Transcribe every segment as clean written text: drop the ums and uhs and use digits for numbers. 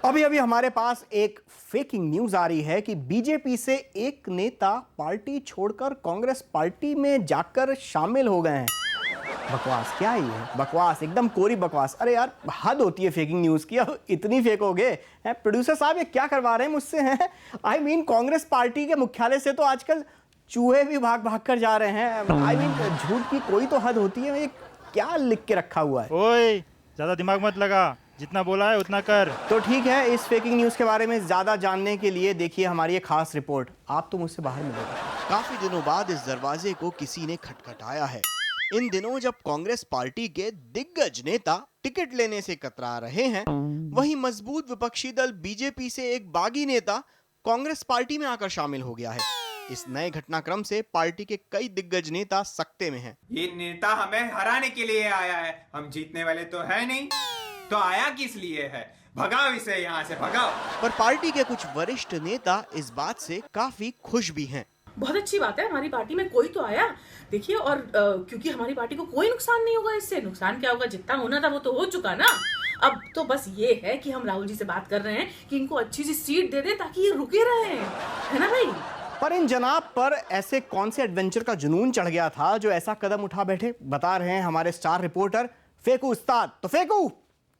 अभी अभी हमारे पास एक फेकिंग न्यूज आ रही है कि बीजेपी से एक नेता पार्टी छोड़कर कांग्रेस पार्टी में जाकर शामिल हो गए हैं। बकवास क्या ही है, बकवास, एकदम कोरी बकवास। अरे यार, हद होती है फेकिंग न्यूज की। अब इतनी फेकोगे? प्रोड्यूसर साहब ये क्या करवा रहे हैं मुझसे? हैं आई मीन कांग्रेस पार्टी के मुख्यालय से तो आजकल चूहे भी भाग भाग कर जा रहे हैं। आई मीन झूठ की कोई तो हद होती है। ये क्या लिख के रखा हुआ है? ओए, ज्यादा दिमाग मत लगा, जितना बोला है उतना कर। तो ठीक है, इस फेकिंग न्यूज के बारे में ज्यादा जानने के लिए देखिए हमारी एक खास रिपोर्ट। आप तो मुझसे बाहर मिलोगे। काफी दिनों बाद इस दरवाजे को किसी ने खटखटाया है। इन दिनों जब कांग्रेस पार्टी के दिग्गज नेता टिकट लेने से कतरा रहे हैं, वहीं मजबूत विपक्षी दल बीजेपी से एक बागी नेता कांग्रेस पार्टी में आकर शामिल हो गया है। इस नए घटनाक्रम से पार्टी के कई दिग्गज नेता सकते में हैं। ये नेता हमें हराने के लिए आया है, हम जीतने वाले तो है नहीं, तो आया किस लिए है? भगाओ इसे यहाँ से, भगाओ। पर पार्टी के कुछ वरिष्ठ नेता इस बात से काफी खुश भी हैं। बहुत अच्छी बात है, हमारी पार्टी में कोई तो आया, देखिए। और क्योंकि हमारी पार्टी को कोई नुकसान नहीं होगा इससे। नुकसान क्या होगा? जितना होना था वो तो हो चुका ना। अब तो बस ये है कि हम राहुल जी से बात कर रहे हैं कि इनको अच्छी सी सीट दे दे ताकि ये रुके रहे, है ना भाई? पर इन जनाब पर ऐसे कौन से एडवेंचर का जुनून चढ़ गया था जो ऐसा कदम उठा बैठे? बता रहे हैं हमारे स्टार रिपोर्टर फेकू उस्ताद। तो फेकू,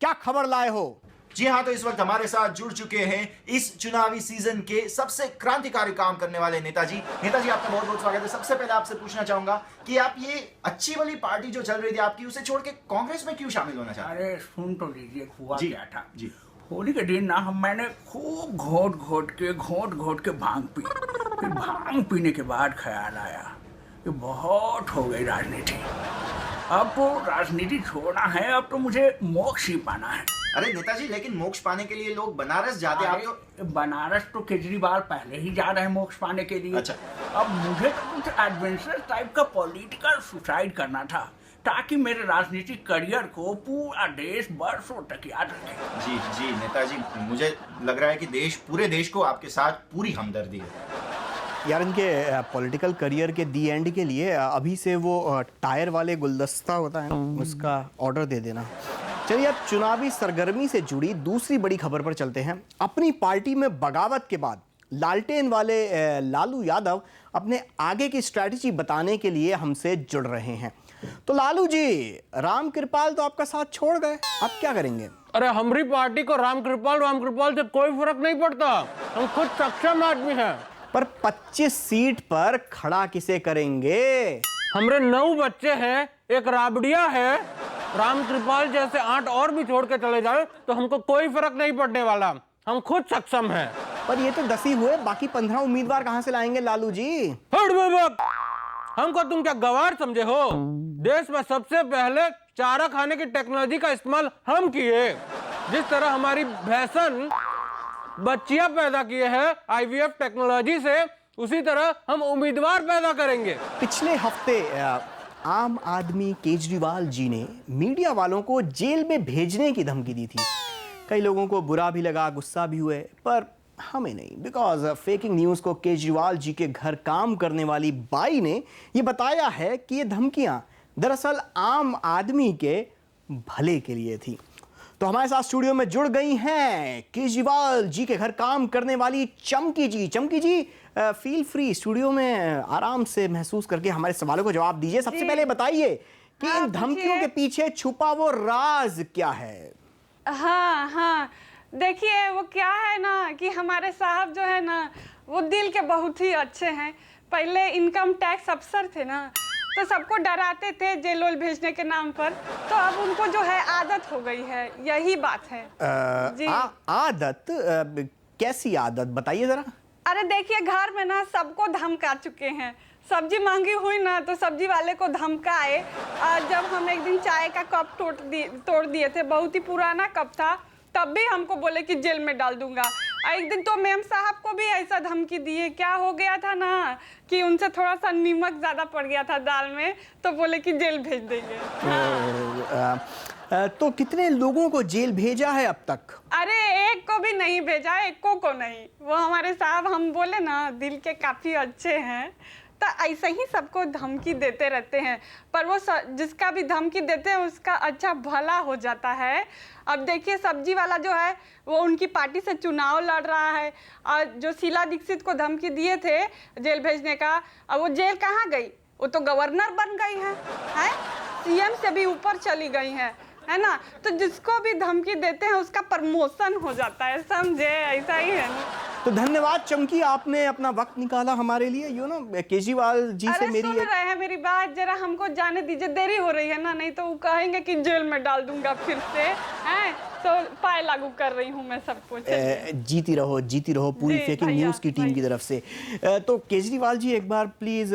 क्या खबर लाए हो? जी हाँ, तो इस वक्त हमारे साथ जुड़ चुके हैं इस चुनावी सीजन के सबसे क्रांतिकारी काम करने वाले नेताजी। नेताजी, आपका बहुत बहुत स्वागत है। सबसे पहले आपसे पूछना चाहूंगा कि आप ये अच्छी वाली पार्टी जो चल रही थी आपकी, उसे छोड़ के कांग्रेस में क्यों शामिल होना चाहते हैं? अरे सुन तो लीजिए, हुआ क्या था जी। होली के दिन ना मैंने खूब घोट घोट के भांग पी। फिर भांग पीने के बाद ख्याल आया कि बहुत हो गई राजनीति, अब तो राजनीति छोड़ना है, अब तो मुझे मोक्ष ही पाना है। अरे नेताजी, लेकिन मोक्ष पाने के लिए लोग बनारस जाते हैं, आप तो बनारस तो केजरीवाल पहले ही जा रहे हैं मोक्ष पाने के लिए। अच्छा। अब मुझे तो कुछ एडवेंचर टाइप का पॉलिटिकल सुसाइड करना था ताकि मेरे राजनीतिक करियर को पूरा देश बरसों तक याद रखे। जी जी नेताजी, मुझे लग रहा है कि पूरे देश को आपके साथ पूरी हमदर्दी है। यार, इनके पॉलिटिकल करियर के दी एंड के लिए अभी से वो टायर वाले गुलदस्ता होता है ना, उसका ऑर्डर दे देना। चलिए, अब चुनावी सरगर्मी से जुड़ी दूसरी बड़ी खबर पर चलते हैं। अपनी पार्टी में बगावत के बाद लालटेन वाले लालू यादव अपने आगे की स्ट्रैटेजी बताने के लिए हमसे जुड़ रहे हैं। तो लालू जी, राम कृपाल तो आपका साथ छोड़ गए, अब क्या करेंगे? अरे हमारी पार्टी को राम कृपाल से कोई फर्क नहीं पड़ता, हम खुद सक्षम आदमी हैं। पर 25 सीट पर खड़ा किसे करेंगे? हमारे 9 बच्चे हैं, एक राबड़िया है। राम कृपाल जैसे 8 और भी छोड़ के चले जाए तो हमको कोई फर्क नहीं पड़ने वाला, हम खुद सक्षम हैं। पर ये तो 10 ही हुए, बाकी 15 उम्मीदवार कहां से लाएंगे लालू जी? हमको तुम क्या गवार समझे हो? देश में सबसे पहले चारा खाने की टेक्नोलॉजी का इस्तेमाल हम किए। जिस तरह हमारी भैंसन बच्चियां पैदा किए हैं IVF टेक्नोलॉजी से, उसी तरह हम उम्मीदवार पैदा करेंगे। पिछले हफ्ते आम आदमी केजरीवाल जी ने मीडिया वालों को जेल में भेजने की धमकी दी थी। कई लोगों को बुरा भी लगा, गुस्सा भी हुए, पर हमें नहीं, बिकॉज फेकिंग न्यूज को केजरीवाल जी के घर काम करने वाली बाई ने ये बताया है कि ये धमकियां दरअसल आम आदमी के भले के लिए थी। तो हमारे साथ स्टूडियो में जुड़ गई हैं केजरीवाल जी के घर काम करने वाली चमकी जी। चमकी जी, फील फ्री, स्टूडियो में आराम से महसूस करके हमारे सवालों को जवाब दीजिए। सबसे पहले बताइए कि इन धमकियों के पीछे छुपा वो राज क्या है? हाँ, देखिए वो क्या है ना कि हमारे साहब जो है ना, वो दिल के बहुत ही अच्छे हैं। पहले इनकम टैक्स अफसर थे ना, तो सबको डराते थे जेल वेल भेजने के नाम पर, तो अब उनको जो है आदत हो गई है, यही बात है। जी। आदत? कैसी आदत, बताइए जरा। अरे देखिए, घर में ना सबको धमका चुके हैं। सब्जी महंगी हुई ना तो सब्जी वाले को धमकाए। जब हम एक दिन चाय का कप तोड़ दिए थे, बहुत ही पुराना कप था, तब भी हमको बोले कि जेल में डाल दूंगा। एक दिन तो मैम साहब को भी ऐसा धमकी दिए। क्या हो गया था ना कि उनसे थोड़ा सा नमक ज्यादा पड़ गया था दाल में, तो बोले कि जेल भेज देंगे। तो कितने लोगों को जेल भेजा है अब तक? अरे एक को भी नहीं भेजा, एको को नहीं। वो हमारे साहब, हम बोले ना, दिल के काफी अच्छे हैं, तो ऐसे ही सबको धमकी देते रहते हैं, पर वो जिसका भी धमकी देते हैं उसका अच्छा भला हो जाता है। अब देखिए सब्जी वाला जो है वो उनकी पार्टी से चुनाव लड़ रहा है, और जो शीला दीक्षित को धमकी दिए थे जेल भेजने का, अब वो जेल कहाँ गई? वो तो गवर्नर बन गई है, सीएम से भी ऊपर चली गई है ना। तो जिसको भी धमकी देते हैं उसका प्रमोशन हो जाता है, समझे? ऐसा ही है ना। तो धन्यवाद चमकी, आपने अपना वक्त निकाला हमारे लिए। केजरीवाल जी से मेरी सुन रहे हैं मेरी बात, जरा हमको जाने दीजिए, देरी हो रही है ना, नहीं तो वो कहेंगे कि जेल में डाल दूंगा फिर से, हैं? तो पाए लागू कर रही हूँ मैं सबको। जीती रहो पूरी फेकिंग न्यूज़ की टीम की तरफ से। तो केजरीवाल जी एक बार प्लीज़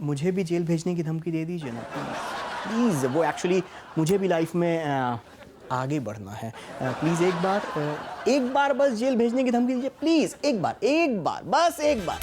मुझे भी जेल भेजने की धमकी दे दीजिए ना प्लीज़। वो एक्चुअली मुझे भी लाइफ में आगे बढ़ना है। प्लीज़ एक बार बस जेल भेजने की धमकी दीजिए प्लीज़, एक बार बस एक बार।